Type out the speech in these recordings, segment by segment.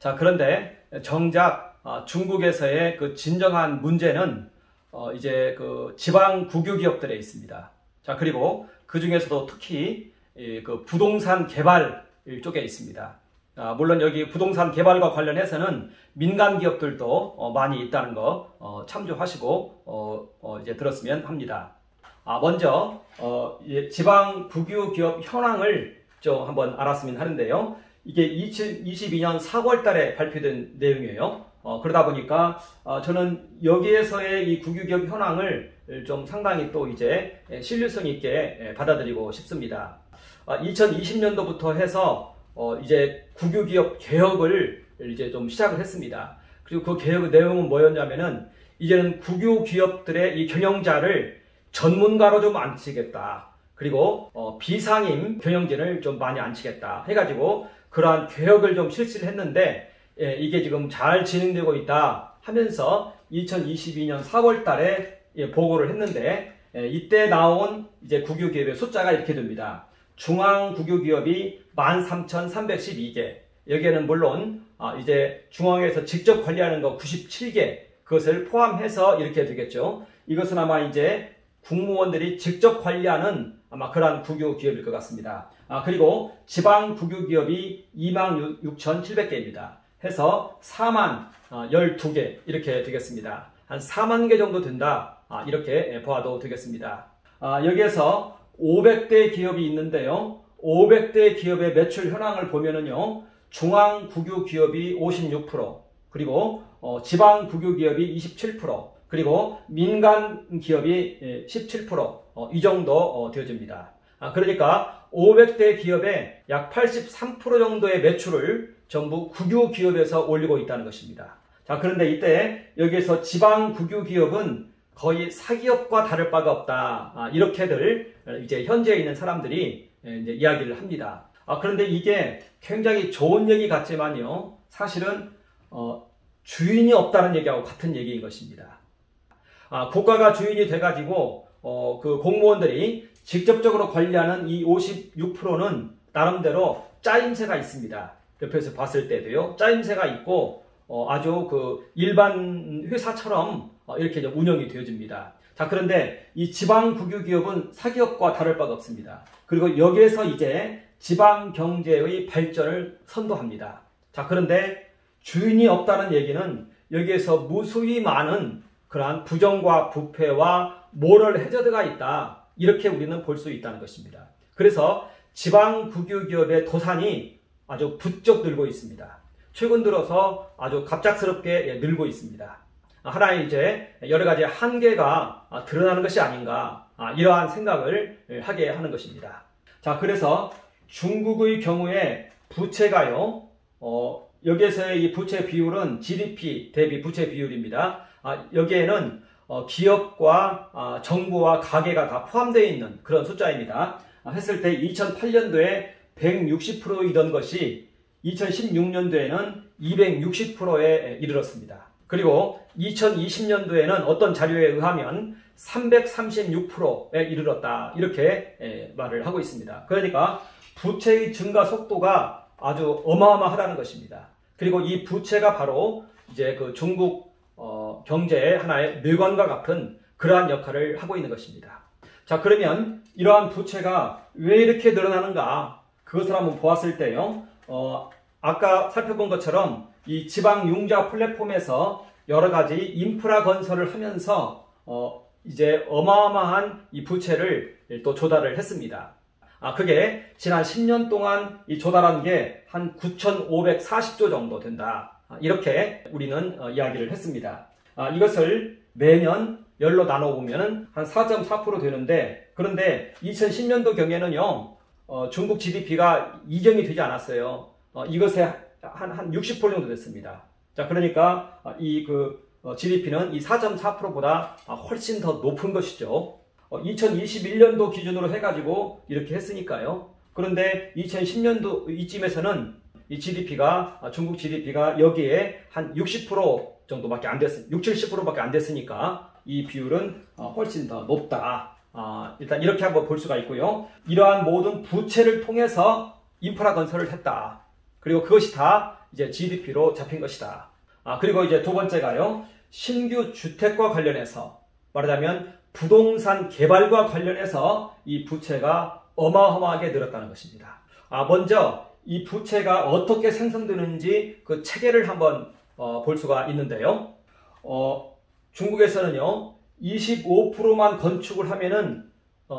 자, 그런데 정작 중국에서의 그 진정한 문제는 이제 그 지방 국유 기업들에 있습니다. 자, 그리고 그 중에서도 특히 그 부동산 개발 쪽에 있습니다. 물론 여기 부동산 개발과 관련해서는 민간 기업들도 많이 있다는 거 참조하시고 이제 들었으면 합니다. 먼저 지방 국유 기업 현황을 좀 한번 알았으면 하는데요. 이게 2022년 4월 달에 발표된 내용이에요. 그러다 보니까 저는 여기에서의 이 국유기업 현황을 좀 상당히 또 이제 신뢰성 있게 받아들이고 싶습니다. 2020년도부터 해서 이제 국유기업 개혁을 이제 좀 시작을 했습니다. 그리고 그 개혁의 내용은 뭐였냐면은 이제는 국유기업들의 이 경영자를 전문가로 좀 앉히겠다. 그리고 비상임 경영진을 좀 많이 앉히겠다 해가지고 그러한 개혁을 좀 실시를 했는데 이게 지금 잘 진행되고 있다 하면서 2022년 4월 달에 보고를 했는데 이때 나온 이제 국유기업의 숫자가 이렇게 됩니다. 중앙 국유기업이 13,312개. 여기에는 물론 이제 중앙에서 직접 관리하는 거 97개. 그것을 포함해서 이렇게 되겠죠. 이것은 아마 이제 국무원들이 직접 관리하는 아마 그러한 국유기업일 것 같습니다. 그리고 지방 국유기업이 26,700개입니다. 해서 4만 12개 이렇게 되겠습니다. 한 4만 개 정도 된다. 이렇게 보아도 되겠습니다. 여기에서 500대 기업이 있는데요. 500대 기업의 매출 현황을 보면은요. 중앙 국유 기업이 56%, 그리고 지방 국유 기업이 27%, 그리고 민간 기업이 17%, 이 정도 되어집니다. 그러니까 500대 기업의 약 83% 정도의 매출을 전부 국유 기업에서 올리고 있다는 것입니다. 자, 그런데 이때 여기에서 지방 국유 기업은 거의 사기업과 다를 바가 없다. 이렇게들 이제 현재에 있는 사람들이 이제 이야기를 합니다. 그런데 이게 굉장히 좋은 얘기 같지만요. 사실은 주인이 없다는 얘기하고 같은 얘기인 것입니다. 국가가 주인이 돼가지고 그 공무원들이 직접적으로 관리하는 이 56%는 나름대로 짜임새가 있습니다. 옆에서 봤을 때도요. 짜임새가 있고 아주 그 일반 회사처럼 이렇게 운영이 되어집니다. 자, 그런데 이 지방 국유 기업은 사기업과 다를 바가 없습니다. 그리고 여기에서 이제 지방 경제의 발전을 선도합니다. 자, 그런데 주인이 없다는 얘기는 여기에서 무수히 많은 그러한 부정과 부패와 모럴 해저드가 있다. 이렇게 우리는 볼 수 있다는 것입니다. 그래서 지방 국유 기업의 도산이 아주 부쩍 늘고 있습니다. 최근 들어서 아주 갑작스럽게 늘고 있습니다. 하나의 이제 여러 가지 한계가 드러나는 것이 아닌가, 이러한 생각을 하게 하는 것입니다. 자, 그래서 중국의 경우에 부채가요, 여기에서의 이 부채 비율은 GDP 대비 부채 비율입니다. 여기에는 기업과 정부와 가계가 다 포함되어 있는 그런 숫자입니다. 했을 때 2008년도에 160%이던 것이 2016년도에는 260%에 이르렀습니다. 그리고 2020년도에는 어떤 자료에 의하면 336%에 이르렀다. 이렇게 말을 하고 있습니다. 그러니까 부채의 증가 속도가 아주 어마어마하다는 것입니다. 그리고 이 부채가 바로 이제 그 중국 경제의 하나의 뇌관과 같은 그러한 역할을 하고 있는 것입니다. 자, 그러면 이러한 부채가 왜 이렇게 늘어나는가? 그것을 한번 보았을 때요. 아까 살펴본 것처럼 이 지방 융자 플랫폼에서 여러 가지 인프라 건설을 하면서 이제 어마어마한 이 부채를 또 조달을 했습니다. 그게 지난 10년 동안 이 조달한 게 한 9,540조 정도 된다. 이렇게 우리는 이야기를 했습니다. 이것을 매년 열로 나눠보면 한 4.4% 되는데, 그런데 2010년도 경에는요, 중국 GDP가 이경이 되지 않았어요. 이것에 한 60% 정도 됐습니다. 자, 그러니까 이 GDP는 이 4.4%보다 훨씬 더 높은 것이죠. 2021년도 기준으로 해가지고 이렇게 했으니까요. 그런데 2010년도 이쯤에서는 이 GDP가, 중국 GDP가 여기에 한 60% 정도밖에 안 됐어요. 60, 70%밖에 안 됐으니까 이 비율은 훨씬 더 높다. 일단 이렇게 한번 볼 수가 있고요. 이러한 모든 부채를 통해서 인프라 건설을 했다. 그리고 그것이 다 이제 GDP로 잡힌 것이다. 그리고 이제 두 번째가요. 신규 주택과 관련해서 말하자면 부동산 개발과 관련해서 이 부채가 어마어마하게 늘었다는 것입니다. 먼저 이 부채가 어떻게 생성되는지 그 체계를 한번 볼 수가 있는데요. 중국에서는요 25%만 건축을 하면은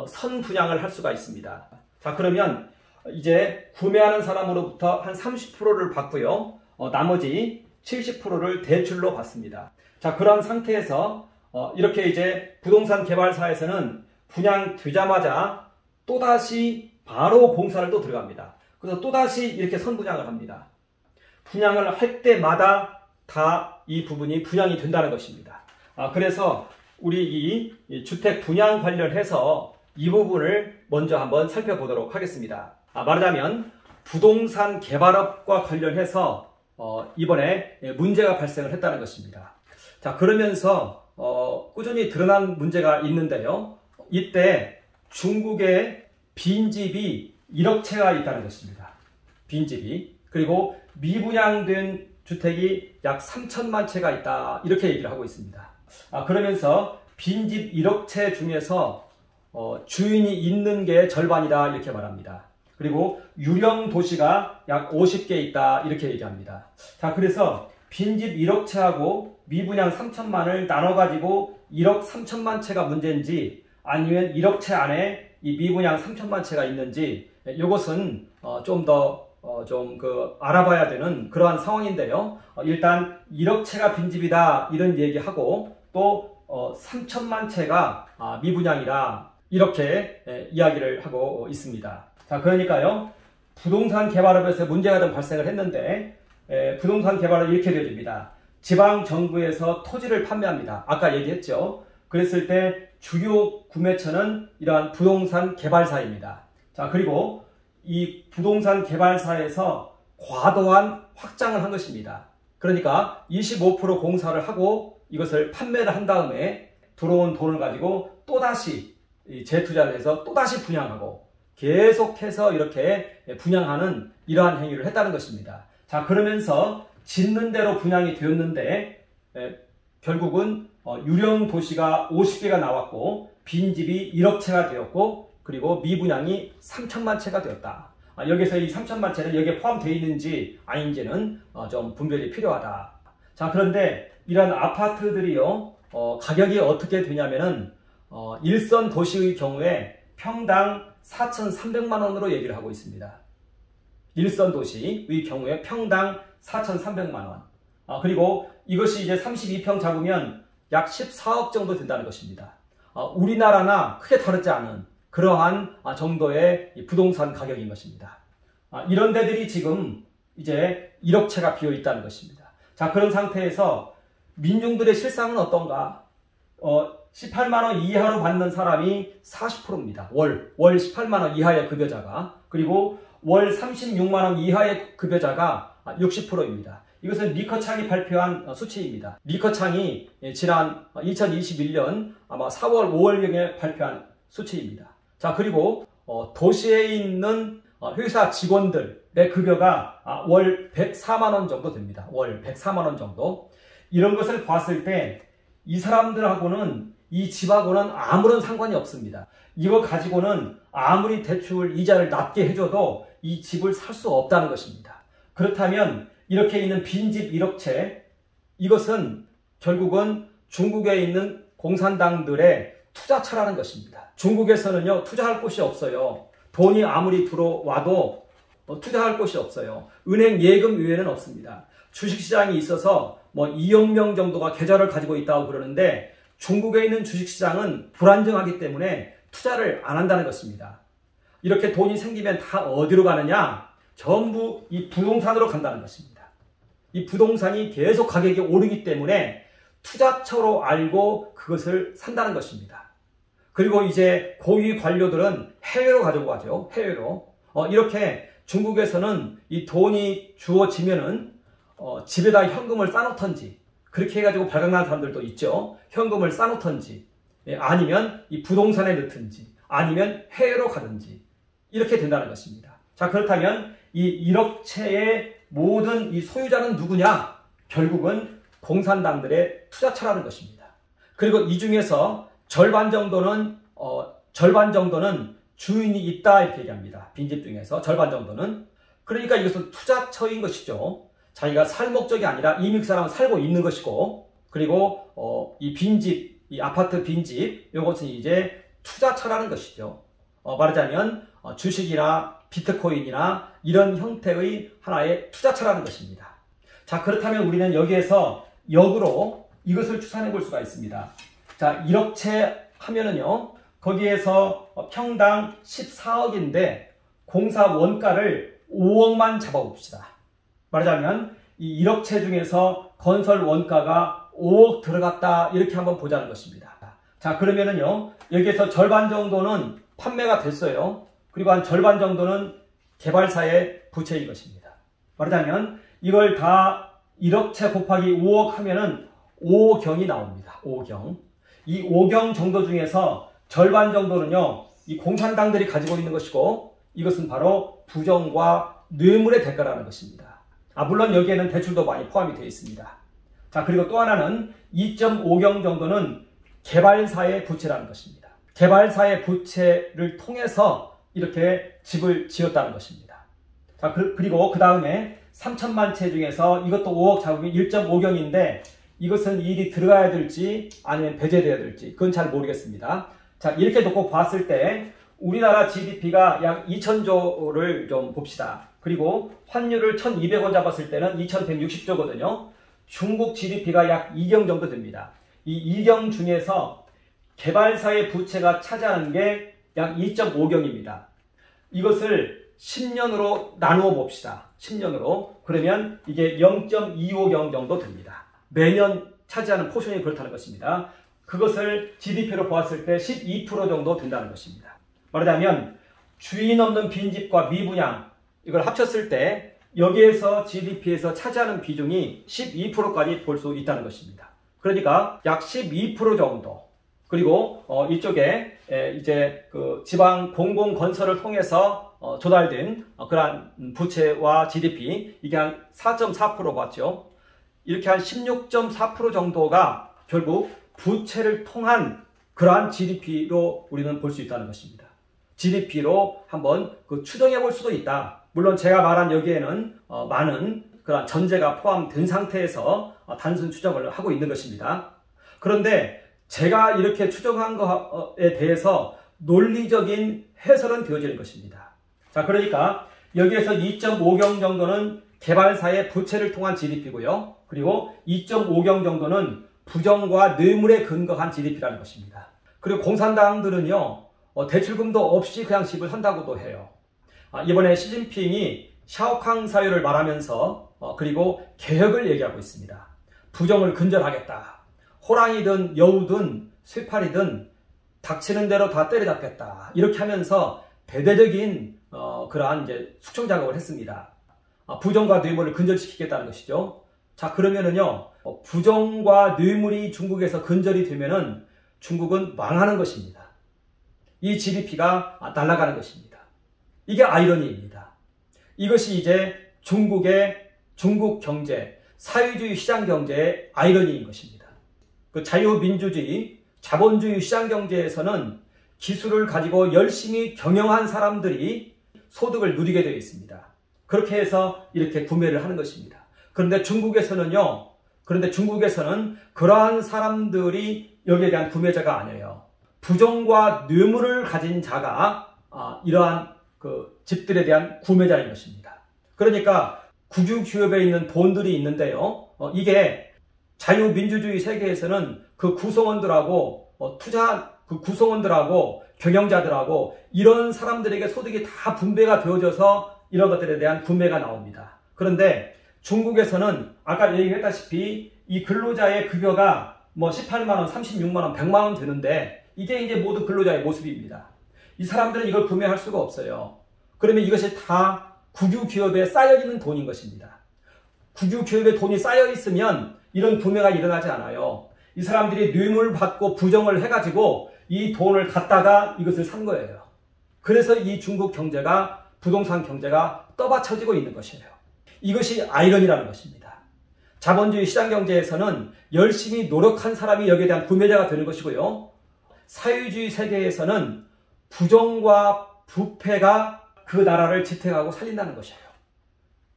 선분양을 할 수가 있습니다. 자, 그러면 이제 구매하는 사람으로부터 한 30%를 받고요. 나머지 70%를 대출로 받습니다. 자, 그런 상태에서 이렇게 이제 부동산 개발사에서는 분양되자마자 또다시 바로 공사를 또 들어갑니다. 그래서 또다시 이렇게 선분양을 합니다. 분양을 할 때마다 다 이 부분이 분양이 된다는 것입니다. 그래서 우리 이 주택 분양 관련해서 이 부분을 먼저 한번 살펴보도록 하겠습니다. 말하자면 부동산 개발업과 관련해서 이번에 문제가 발생을 했다는 것입니다. 자, 그러면서 꾸준히 드러난 문제가 있는데요. 이때 중국의 빈집이 1억 채가 있다는 것입니다. 빈집이. 그리고 미분양된 주택이 약 3천만 채가 있다. 이렇게 얘기를 하고 있습니다. 그러면서 빈집 1억 채 중에서 주인이 있는 게 절반이다. 이렇게 말합니다. 그리고 유령 도시가 약 50개 있다. 이렇게 얘기합니다. 자, 그래서 빈집 1억 채하고 미분양 3천만을 나눠가지고 1억 3천만 채가 문제인지 아니면 1억 채 안에 이 미분양 3천만 채가 있는지 이것은 좀 더 알아봐야 되는 그러한 상황인데요. 일단 1억 채가 빈집이다 이런 얘기하고 또 3천만 채가 미분양이다 이렇게 이야기를 하고 있습니다. 자, 그러니까요 부동산 개발업에서 문제가 좀 발생을 했는데 부동산 개발은 이렇게 되어집니다. 지방 정부에서 토지를 판매합니다. 아까 얘기했죠. 그랬을 때 주요 구매처는 이러한 부동산 개발사입니다. 자, 그리고 이 부동산 개발사에서 과도한 확장을 한 것입니다. 그러니까 25% 공사를 하고 이것을 판매를 한 다음에 들어온 돈을 가지고 또다시 재투자를 해서 또다시 분양하고 계속해서 이렇게 분양하는 이러한 행위를 했다는 것입니다. 자, 그러면서 짓는 대로 분양이 되었는데 결국은 유령 도시가 50개가 나왔고 빈집이 1억 채가 되었고 그리고 미분양이 3천만 채가 되었다. 여기서 이 3천만 채는 여기에 포함되어 있는지 아닌지는 좀 분별이 필요하다. 자, 그런데 이런 아파트들이요 가격이 어떻게 되냐면은 일선 도시의 경우에 평당 4,300만 원으로 얘기를 하고 있습니다. 일선 도시의 경우에 평당 4,300만 원. 그리고 이것이 이제 32평 잡으면 약 14억 정도 된다는 것입니다. 우리나라나 크게 다르지 않은 그러한 정도의 부동산 가격인 것입니다. 이런 데들이 지금 이제 1억 채가 비어 있다는 것입니다. 자, 그런 상태에서 민중들의 실상은 어떤가? 18만 원 이하로 받는 사람이 40%입니다. 월 18만 원 이하의 급여자가. 그리고 월 36만 원 이하의 급여자가 60%입니다. 이것은 리커창이 발표한 수치입니다. 리커창이 지난 2021년 아마 4월, 5월경에 발표한 수치입니다. 자, 그리고 도시에 있는 회사 직원들의 급여가 월 104만 원 정도 됩니다. 월 104만 원 정도. 이런 것을 봤을 때 이 사람들하고는 이 집하고는 아무런 상관이 없습니다. 이거 가지고는 아무리 대출 이자를 낮게 해줘도 이 집을 살 수 없다는 것입니다. 그렇다면 이렇게 있는 빈집 1억 채, 이것은 결국은 중국에 있는 공산당들의 투자처라는 것입니다. 중국에서는요 투자할 곳이 없어요. 돈이 아무리 들어와도 투자할 곳이 없어요. 은행 예금 외에는 없습니다. 주식시장이 있어서 뭐 2억 명 정도가 계좌를 가지고 있다고 그러는데 중국에 있는 주식시장은 불안정하기 때문에 투자를 안 한다는 것입니다. 이렇게 돈이 생기면 다 어디로 가느냐? 전부 이 부동산으로 간다는 것입니다. 이 부동산이 계속 가격이 오르기 때문에 투자처로 알고 그것을 산다는 것입니다. 그리고 이제 고위 관료들은 해외로 가지고 가죠. 해외로. 이렇게 중국에서는 이 돈이 주어지면은 집에다 현금을 싸놓던지 그렇게 해가지고 발각난 사람들도 있죠. 현금을 싸놓던지 아니면 이 부동산에 넣든지 아니면 해외로 가든지 이렇게 된다는 것입니다. 자, 그렇다면 이 1억 채의 모든 이 소유자는 누구냐? 결국은 공산당들의 투자처라는 것입니다. 그리고 이 중에서 절반 정도는 주인이 있다 이렇게 얘기합니다. 빈집 중에서 절반 정도는. 그러니까 이것은 투자처인 것이죠. 자기가 살 목적이 아니라 이미 그 사람은 살고 있는 것이고, 그리고 이 빈집, 이 아파트 빈집, 이것은 이제 투자처라는 것이죠. 말하자면 주식이나 비트코인이나 이런 형태의 하나의 투자처라는 것입니다. 자, 그렇다면 우리는 여기에서 역으로 이것을 추산해 볼 수가 있습니다. 자, 1억채 하면은요, 거기에서 평당 14억인데 공사 원가를 5억만 잡아봅시다. 말하자면 이 1억채 중에서 건설 원가가 5억 들어갔다 이렇게 한번 보자는 것입니다. 자, 그러면은요, 여기에서 절반 정도는 판매가 됐어요. 그리고 한 절반 정도는 개발사의 부채인 것입니다. 말하자면 이걸 다 1억채 곱하기 5억 하면은 5경이 나옵니다. 5경. 이 5경 정도 중에서 절반 정도는요, 이 공산당들이 가지고 있는 것이고, 이것은 바로 부정과 뇌물의 대가라는 것입니다. 물론 여기에는 대출도 많이 포함이 되어 있습니다. 자, 그리고 또 하나는 2.5경 정도는 개발사의 부채라는 것입니다. 개발사의 부채를 통해서 이렇게 집을 지었다는 것입니다. 자, 그리고 그 다음에 3천만 채 중에서 이것도 5억 잡으면 1.5경인데 이것은 일이 들어가야 될지 아니면 배제돼야 될지 그건 잘 모르겠습니다. 자, 이렇게 놓고 봤을 때 우리나라 GDP가 약 2,000조를 좀 봅시다. 그리고 환율을 1,200원 잡았을 때는 2,160조거든요. 중국 GDP가 약 2경 정도 됩니다. 이 2경 중에서 개발사의 부채가 차지하는 게 약 2.5경입니다. 이것을 10년으로 나누어 봅시다. 10년으로. 그러면 이게 0.25경 정도 됩니다. 매년 차지하는 포션이 그렇다는 것입니다. 그것을 GDP로 보았을 때 12% 정도 된다는 것입니다. 말하자면 주인 없는 빈집과 미분양 이걸 합쳤을 때 여기에서 GDP에서 차지하는 비중이 12%까지 볼 수 있다는 것입니다. 그러니까 약 12% 정도. 그리고 이쪽에 이제 그 지방 공공건설을 통해서 조달된 그러한 부채와 GDP 이게 한 4.4% 맞죠? 이렇게 한 16.4% 정도가 결국 부채를 통한 그러한 GDP로 우리는 볼 수 있다는 것입니다. GDP로 한번 추정해 볼 수도 있다. 물론 제가 말한 여기에는 많은 그러한 전제가 포함된 상태에서 단순 추정을 하고 있는 것입니다. 그런데 제가 이렇게 추정한 것에 대해서 논리적인 해설은 되어지는 것입니다. 자, 그러니까 여기에서 2.5경 정도는 개발사의 부채를 통한 GDP고요. 그리고 2.5경 정도는 부정과 뇌물에 근거한 GDP라는 것입니다. 그리고 공산당들은요, 대출금도 없이 그냥 집을 산다고도 해요. 이번에 시진핑이 샤오캉 사유를 말하면서 그리고 개혁을 얘기하고 있습니다. 부정을 근절하겠다. 호랑이든 여우든 쇠파리든 닥치는 대로 다 때려잡겠다. 이렇게 하면서 대대적인 그러한 이제 숙청 작업을 했습니다. 부정과 뇌물을 근절시키겠다는 것이죠. 자, 그러면은요, 부정과 뇌물이 중국에서 근절이 되면은 중국은 망하는 것입니다. 이 GDP가 날아가는 것입니다. 이게 아이러니입니다. 이것이 이제 중국 경제, 사회주의 시장 경제의 아이러니인 것입니다. 그 자유민주주의, 자본주의 시장 경제에서는 기술을 가지고 열심히 경영한 사람들이 소득을 누리게 되어 있습니다. 그렇게 해서 이렇게 구매를 하는 것입니다. 그런데 중국에서는 그러한 사람들이 여기에 대한 구매자가 아니에요. 부정과 뇌물을 가진 자가 이러한 그 집들에 대한 구매자인 것입니다. 그러니까 국유기업에 있는 돈들이 있는데요. 이게 자유민주주의 세계에서는 그 구성원들하고 구성원들하고 경영자들하고 이런 사람들에게 소득이 다 분배가 되어져서 이런 것들에 대한 구매가 나옵니다. 그런데 중국에서는 아까 얘기했다시피 이 근로자의 급여가 뭐 18만원, 36만원, 100만원 되는데 이게 이제 모두 근로자의 모습입니다. 이 사람들은 이걸 구매할 수가 없어요. 그러면 이것이 다 국유기업에 쌓여있는 돈인 것입니다. 국유기업에 돈이 쌓여있으면 이런 구매가 일어나지 않아요. 이 사람들이 뇌물을 받고 부정을 해가지고 이 돈을 갖다가 이것을 산 거예요. 그래서 이 중국 경제가, 부동산 경제가 떠받쳐지고 있는 것이에요. 이것이 아이러니라는 것입니다. 자본주의 시장경제에서는 열심히 노력한 사람이 여기에 대한 구매자가 되는 것이고요. 사회주의 세계에서는 부정과 부패가 그 나라를 지탱하고 살린다는 것이에요.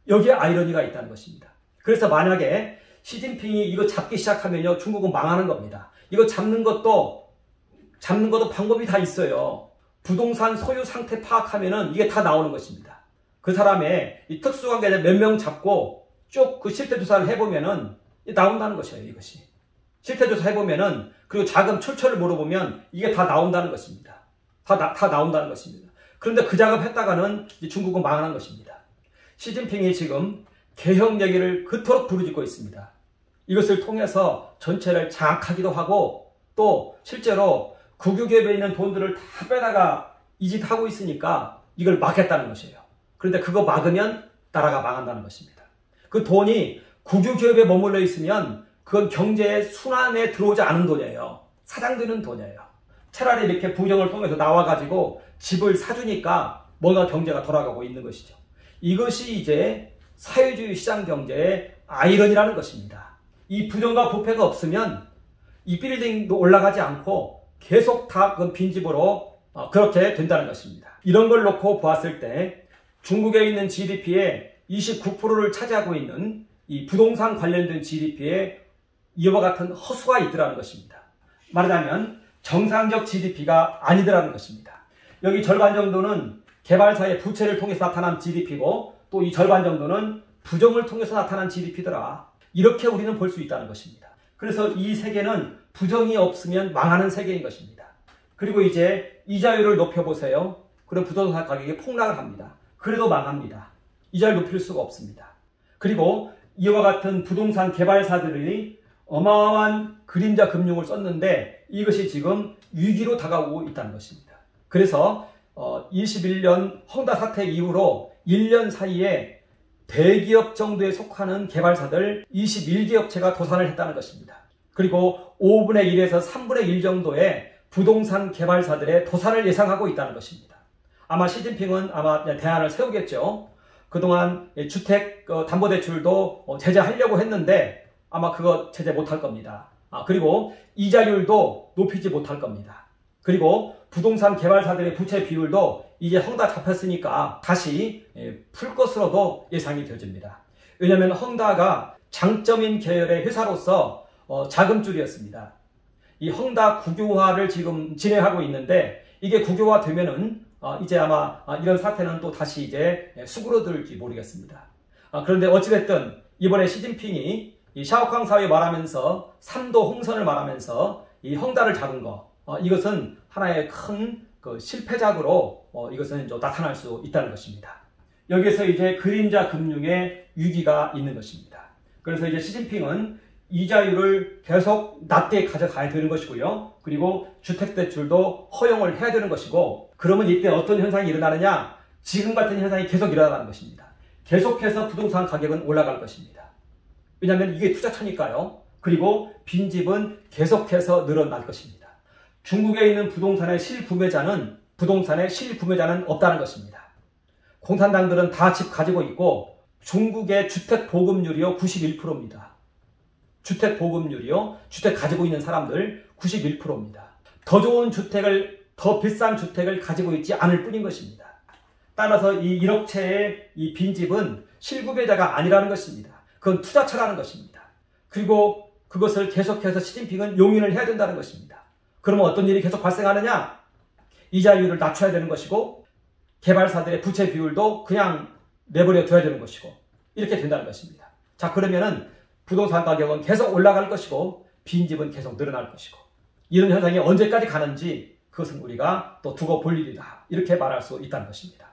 여기에 아이러니가 있다는 것입니다. 그래서 만약에 시진핑이 이거 잡기 시작하면요, 중국은 망하는 겁니다. 이거 잡는 것도 방법이 다 있어요. 부동산 소유 상태 파악하면은 이게 다 나오는 것입니다. 그 사람의 이 특수관계자 몇 명 잡고 쭉 그 실태조사를 해보면은 나온다는 것이에요, 이것이. 실태조사 해보면은, 그리고 자금 출처를 물어보면 이게 다 나온다는 것입니다. 다 나온다는 것입니다. 그런데 그 작업했다가는 중국은 망하는 것입니다. 시진핑이 지금 개혁 얘기를 그토록 부르짖고 있습니다. 이것을 통해서 전체를 장악하기도 하고, 또 실제로 국유기업에 있는 돈들을 다 빼다가 이 짓 하고 있으니까 이걸 막겠다는 것이에요. 그런데 그거 막으면 나라가 망한다는 것입니다. 그 돈이 국유기업에 머물러 있으면 그건 경제의 순환에 들어오지 않은 돈이에요. 사장되는 돈이에요. 차라리 이렇게 부정을 통해서 나와가지고 집을 사주니까 뭔가 경제가 돌아가고 있는 것이죠. 이것이 이제 사회주의 시장 경제의 아이러니라는 것입니다. 이 부정과 부패가 없으면 이 빌딩도 올라가지 않고 계속 다 그 빈집으로 그렇게 된다는 것입니다. 이런 걸 놓고 보았을 때 중국에 있는 GDP의 29%를 차지하고 있는 이 부동산 관련된 GDP에 이와 같은 허수가 있더라는 것입니다. 말하자면 정상적 GDP가 아니더라는 것입니다. 여기 절반 정도는 개발사의 부채를 통해서 나타난 GDP고, 또 이 절반 정도는 부정을 통해서 나타난 GDP더라. 이렇게 우리는 볼 수 있다는 것입니다. 그래서 이 세계는 부정이 없으면 망하는 세계인 것입니다. 그리고 이제 이자율을 높여보세요. 그럼 부동산 가격이 폭락을 합니다. 그래도 망합니다. 이자를 높일 수가 없습니다. 그리고 이와 같은 부동산 개발사들이 어마어마한 그림자 금융을 썼는데 이것이 지금 위기로 다가오고 있다는 것입니다. 그래서 21년 헝다 사태 이후로 1년 사이에 대기업 정도에 속하는 개발사들 21개 업체가 도산을 했다는 것입니다. 그리고 5분의 1에서 3분의 1 정도의 부동산 개발사들의 도산을 예상하고 있다는 것입니다. 아마 시진핑은 아마 대안을 세우겠죠. 그동안 주택 담보대출도 제재하려고 했는데 아마 그거 제재 못할 겁니다. 그리고 이자율도 높이지 못할 겁니다. 그리고 부동산 개발사들의 부채 비율도 이제 헝다 잡혔으니까 다시 풀 것으로도 예상이 되어집니다. 왜냐하면 헝다가 장점인 계열의 회사로서 자금줄이었습니다. 이 헝다 국유화를 지금 진행하고 있는데 이게 국유화 되면은 이제 아마 이런 사태는 또 다시 이제 수그러들지 모르겠습니다. 그런데 어찌됐든 이번에 시진핑이 이 샤오캉 사회 말하면서 3도 홍선을 말하면서 이 헝다를 잡은 거, 이것은 하나의 큰 그 실패작으로 이것은 좀 나타날 수 있다는 것입니다. 여기에서 이제 그림자 금융의 위기가 있는 것입니다. 그래서 이제 시진핑은 이자율을 계속 낮게 가져가야 되는 것이고요. 그리고 주택대출도 허용을 해야 되는 것이고, 그러면 이때 어떤 현상이 일어나느냐? 지금 같은 현상이 계속 일어나는 것입니다. 계속해서 부동산 가격은 올라갈 것입니다. 왜냐하면 이게 투자처니까요. 그리고 빈집은 계속해서 늘어날 것입니다. 중국에 있는 부동산의 실구매자는 없다는 것입니다. 공산당들은 다 집 가지고 있고 중국의 주택 보급률이요 91%입니다. 주택 보급률이요, 주택 가지고 있는 사람들 91%입니다. 더 좋은 주택을, 더 비싼 주택을 가지고 있지 않을 뿐인 것입니다. 따라서 이 1억 채의 이 빈집은 실구매자가 아니라는 것입니다. 그건 투자처라는 것입니다. 그리고 그것을 계속해서 시진핑은 용인을 해야 된다는 것입니다. 그러면 어떤 일이 계속 발생하느냐? 이자율을 낮춰야 되는 것이고 개발사들의 부채 비율도 그냥 내버려 둬야 되는 것이고 이렇게 된다는 것입니다. 자, 그러면은 부동산 가격은 계속 올라갈 것이고 빈집은 계속 늘어날 것이고 이런 현상이 언제까지 가는지 그것은 우리가 또 두고 볼 일이다. 이렇게 말할 수 있다는 것입니다.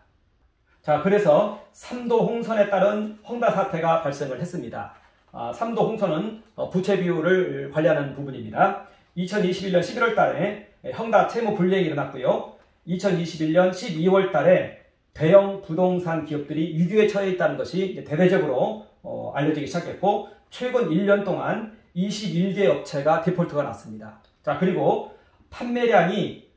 자, 그래서 3도 홍선에 따른 헝다 사태가 발생을 했습니다. 3도 홍선은 부채 비율을 관리하는 부분입니다. 2021년 11월 달에 헝다 채무 불이행이 일어났고요. 2021년 12월 달에 대형 부동산 기업들이 위기에 처해 있다는 것이 대대적으로 알려지기 시작했고, 최근 1년 동안 21개 업체가 디폴트가 났습니다. 자, 그리고 판매량이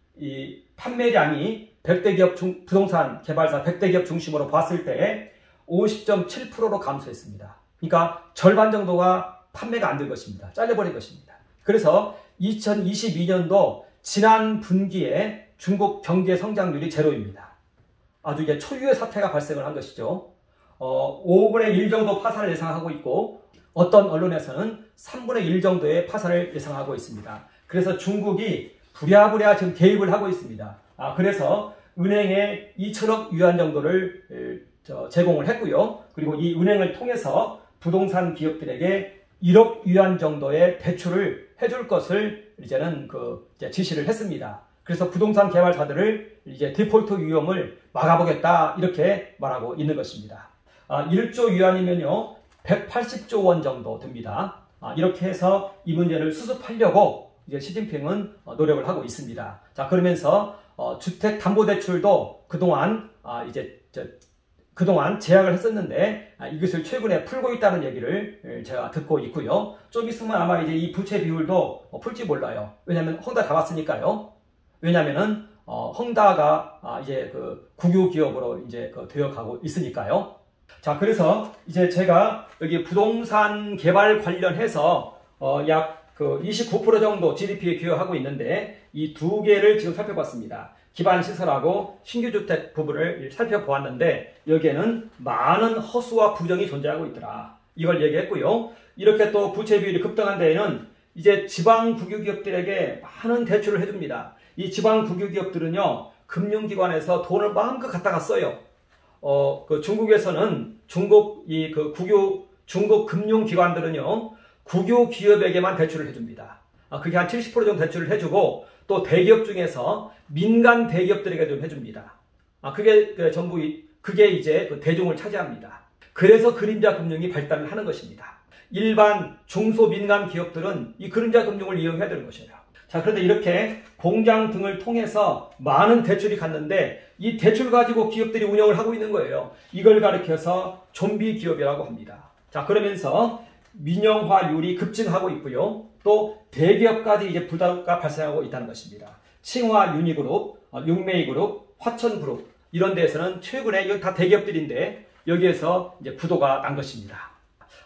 100대 기업 부동산 개발사 100대 기업 중심으로 봤을 때 50.7%로 감소했습니다. 그러니까 절반 정도가 판매가 안 될 것입니다. 잘려버린 것입니다. 그래서 2022년도 지난 분기에 중국 경제 성장률이 제로입니다. 아주 이게 초유의 사태가 발생을 한 것이죠. 5분의 1 정도 파산을 예상하고 있고 어떤 언론에서는 3분의 1 정도의 파산을 예상하고 있습니다. 그래서 중국이 부랴부랴 지금 개입을 하고 있습니다. 그래서 은행에 2천억 위안 정도를 제공을 했고요. 그리고 이 은행을 통해서 부동산 기업들에게 1억 위안 정도의 대출을 해줄 것을 이제는 이제 지시를 했습니다. 그래서 부동산 개발사들을 이제 디폴트 위험을 막아보겠다 이렇게 말하고 있는 것입니다. 1조 위안이면요 180조 원 정도 됩니다. 이렇게 해서 이 문제를 수습하려고 이제 시진핑은 노력을 하고 있습니다. 자, 그러면서 주택담보대출도 그동안 그동안 제약을 했었는데 이것을 최근에 풀고 있다는 얘기를 제가 듣고 있고요. 좀 있으면 아마 이제 이 부채 비율도 풀지 몰라요. 왜냐하면 헝다 잡았으니까요. 왜냐하면은 헝다가 이제 국유 기업으로 이제 되어가고 있으니까요. 자, 그래서 이제 제가 여기 부동산 개발 관련해서 약 29% 정도 GDP에 기여하고 있는데 이 두 개를 지금 살펴봤습니다. 기반시설하고 신규주택 부분을 살펴보았는데 여기에는 많은 허수와 부정이 존재하고 있더라. 이걸 얘기했고요. 이렇게 또 부채 비율이 급등한 데에는 이제 지방 국유기업들에게 많은 대출을 해줍니다. 이 지방 국유기업들은요, 금융기관에서 돈을 마음껏 갖다가 써요. 중국에서는 중국 금융기관들은요, 국유 기업에게만 대출을 해줍니다. 그게 한 70% 정도 대출을 해주고 또 대기업 중에서 민간 대기업들에게 좀 해줍니다. 그게 이제 대중을 차지합니다. 그래서 그림자 금융이 발달을 하는 것입니다. 일반 중소민간 기업들은 이 그림자 금융을 이용해야 되는 것이에요. 자, 그런데 이렇게 공장 등을 통해서 많은 대출이 갔는데 이 대출 가지고 기업들이 운영을 하고 있는 거예요. 이걸 가리켜서 좀비 기업이라고 합니다. 자, 그러면서 민영화율이 급증하고 있고요. 또 대기업까지 이제 부도가 발생하고 있다는 것입니다. 칭화 유니그룹, 육메이그룹, 화천그룹 이런 데에서는 최근에 이건 다 대기업들인데 여기에서 이제 부도가 난 것입니다.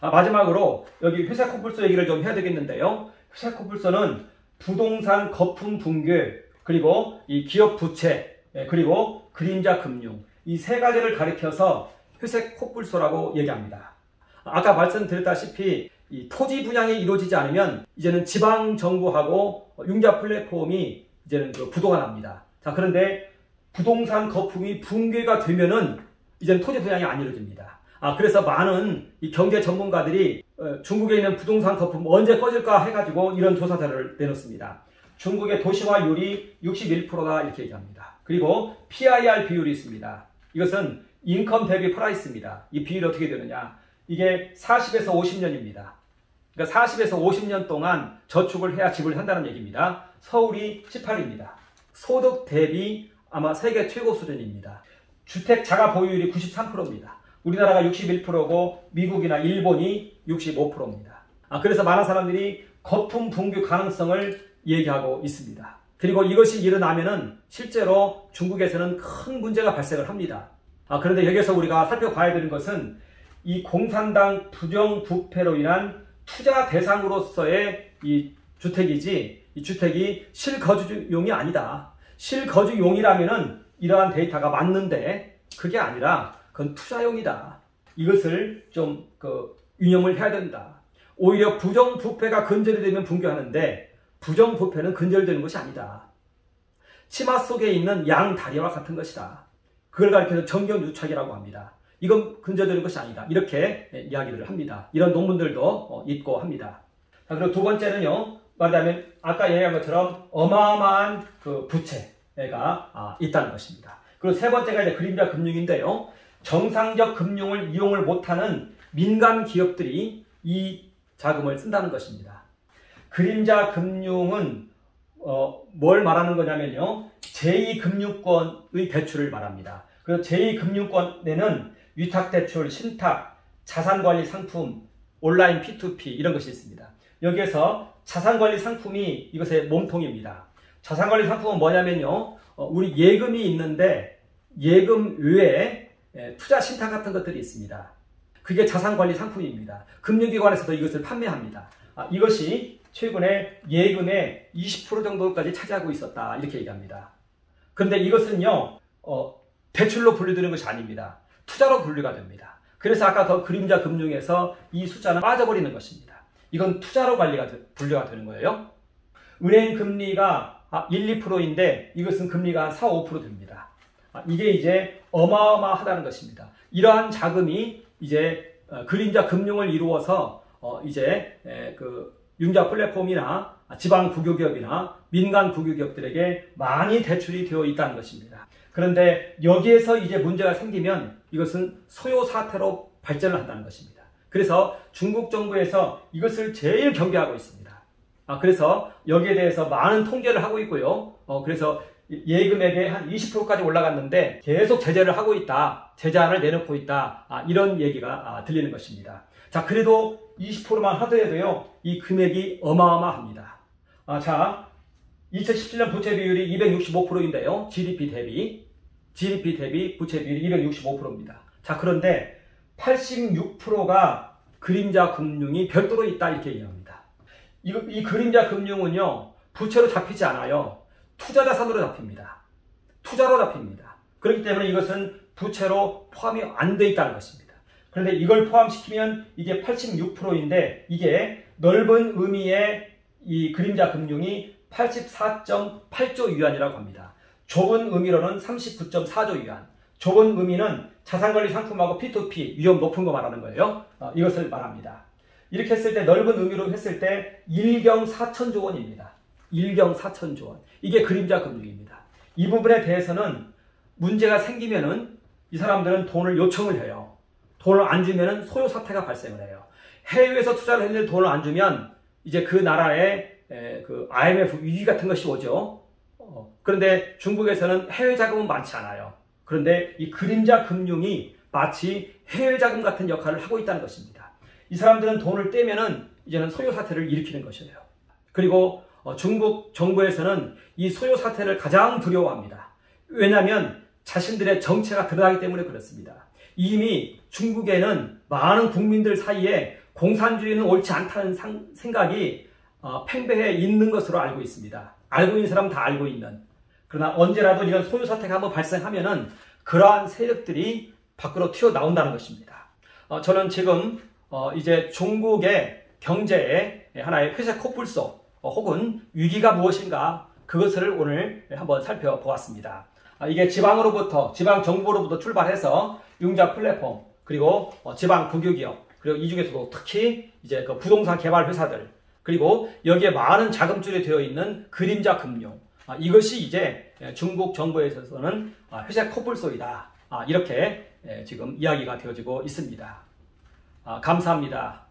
마지막으로 여기 회사코뿔소 얘기를 좀 해야 되겠는데요. 회사코뿔소는 부동산 거품 붕괴, 그리고 이 기업 부채, 그리고 그림자 금융 이 세 가지를 가리켜서 회색코뿔소라고 얘기합니다. 아까 말씀드렸다시피 이 토지 분양이 이루어지지 않으면 이제는 지방 정부하고 융자 플랫폼이 이제는 부도가 납니다. 자, 그런데 부동산 거품이 붕괴가 되면은 이제는 토지 분양이 안 이루어집니다. 그래서 많은 이 경제 전문가들이 중국에 있는 부동산 거품 언제 꺼질까 해가지고 이런 조사 자료를 내놓습니다. 중국의 도시화율이 61%다 이렇게 얘기합니다. 그리고 PIR 비율이 있습니다. 이것은 인컴 대비 프라이스입니다. 이 비율이 어떻게 되느냐? 이게 40에서 50년입니다. 그러니까 40에서 50년 동안 저축을 해야 집을 산다는 얘기입니다. 서울이 18입니다. 소득 대비 아마 세계 최고 수준입니다. 주택 자가 보유율이 93%입니다. 우리나라가 61%고 미국이나 일본이 65%입니다. 그래서 많은 사람들이 거품 붕괴 가능성을 얘기하고 있습니다. 그리고 이것이 일어나면은 실제로 중국에서는 큰 문제가 발생을 합니다. 그런데 여기서 우리가 살펴봐야 되는 것은 이 공산당 부정부패로 인한 투자 대상으로서의 이 주택이지 이 주택이 실거주용이 아니다. 실거주용이라면은 이러한 데이터가 맞는데 그게 아니라 그건 투자용이다. 이것을 좀 유념을 해야 된다. 오히려 부정부패가 근절이 되면 붕괴하는데 부정부패는 근절되는 것이 아니다. 치마 속에 있는 양다리와 같은 것이다. 그걸 가리켜서 정경유착이라고 합니다. 이건 근절되는 것이 아니다. 이렇게 이야기를 합니다. 이런 논문들도 있고 합니다. 자, 그리고 두 번째는요. 말하자면 아까 얘기한 것처럼 어마어마한 부채가 있다는 것입니다. 그리고 세 번째가 이제 그림자 금융인데요. 정상적 금융을 이용을 못하는 민간 기업들이 이 자금을 쓴다는 것입니다. 그림자 금융은 뭘 말하는 거냐면요. 제2금융권의 대출을 말합니다. 그래서 제2금융권에는 위탁대출, 신탁, 자산관리 상품, 온라인 P2P 이런 것이 있습니다. 여기에서 자산관리 상품이 이것의 몸통입니다. 자산관리 상품은 뭐냐면요. 우리 예금이 있는데 예금 외에 투자 신탁 같은 것들이 있습니다. 그게 자산관리 상품입니다. 금융기관에서도 이것을 판매합니다. 이것이 최근에 예금의 20% 정도까지 차지하고 있었다 이렇게 얘기합니다. 그런데 이것은요 대출로 분류되는 것이 아닙니다. 투자로 분류가 됩니다. 그래서 아까 그 그림자 금융에서 이 숫자는 빠져버리는 것입니다. 이건 투자로 분류가 되는 거예요. 은행 금리가 1, 2%인데 이것은 금리가 한 4, 5% 됩니다. 이게 이제 어마어마하다는 것입니다. 이러한 자금이 이제 그림자 금융을 이루어서 이제 그 융자 플랫폼이나 지방 국유기업이나 민간 국유기업들에게 많이 대출이 되어 있다는 것입니다. 그런데 여기에서 이제 문제가 생기면 이것은 소요 사태로 발전을 한다는 것입니다. 그래서 중국 정부에서 이것을 제일 경계하고 있습니다. 그래서 여기에 대해서 많은 통계를 하고 있고요. 그래서 예금액의 한 20%까지 올라갔는데 계속 제재를 하고 있다. 제재안을 내놓고 있다. 이런 얘기가 들리는 것입니다. 자, 그래도 20%만 하더라도요. 이 금액이 어마어마합니다. 자, 2017년 부채 비율이 265%인데요. GDP 대비 부채 비율이 265%입니다. 자, 그런데 86%가 그림자 금융이 별도로 있다 이렇게 얘기합니다. 이 그림자 금융은요. 부채로 잡히지 않아요. 투자 자산으로 잡힙니다. 투자로 잡힙니다. 그렇기 때문에 이것은 부채로 포함이 안 돼 있다는 것입니다. 그런데 이걸 포함시키면 이게 86%인데 이게 넓은 의미의 이 그림자 금융이 84.8조 위안이라고 합니다. 좁은 의미로는 39.4조 위안. 좁은 의미는 자산관리 상품하고 P2P 위험 높은 거 말하는 거예요. 이것을 말합니다. 이렇게 했을 때 넓은 의미로 했을 때 1경 4천조 원입니다. 1경 4천조 원. 이게 그림자 금융입니다. 이 부분에 대해서는 문제가 생기면은 이 사람들은 돈을 요청을 해요. 돈을 안 주면은 소요 사태가 발생을 해요. 해외에서 투자를 했는데 돈을 안 주면 이제 그 나라에 그 IMF 위기 같은 것이 오죠. 그런데 중국에서는 해외 자금은 많지 않아요. 그런데 이 그림자 금융이 마치 해외 자금 같은 역할을 하고 있다는 것입니다. 이 사람들은 돈을 떼면은 이제는 소요 사태를 일으키는 것이에요. 그리고 중국 정부에서는 이 소요 사태를 가장 두려워합니다. 왜냐하면 자신들의 정체가 드러나기 때문에 그렇습니다. 이미 중국에는 많은 국민들 사이에 공산주의는 옳지 않다는 생각이 팽배해 있는 것으로 알고 있습니다. 알고 있는 사람은 다 알고 있는. 그러나 언제라도 이런 소요 사태가 한번 발생하면은 그러한 세력들이 밖으로 튀어나온다는 것입니다. 저는 지금 이제 중국의 경제의 하나의 회색 코뿔소 혹은 위기가 무엇인가 그것을 오늘 한번 살펴보았습니다. 이게 지방으로부터 지방 정부로부터 출발해서 융자 플랫폼 그리고 지방 국유기업 그리고 이 중에서도 특히 이제 그 부동산 개발 회사들 그리고 여기에 많은 자금줄이 되어 있는 그림자 금융 이것이 이제 중국 정부에 있어서는 회색 코뿔소이다 이렇게 지금 이야기가 되어지고 있습니다. 감사합니다.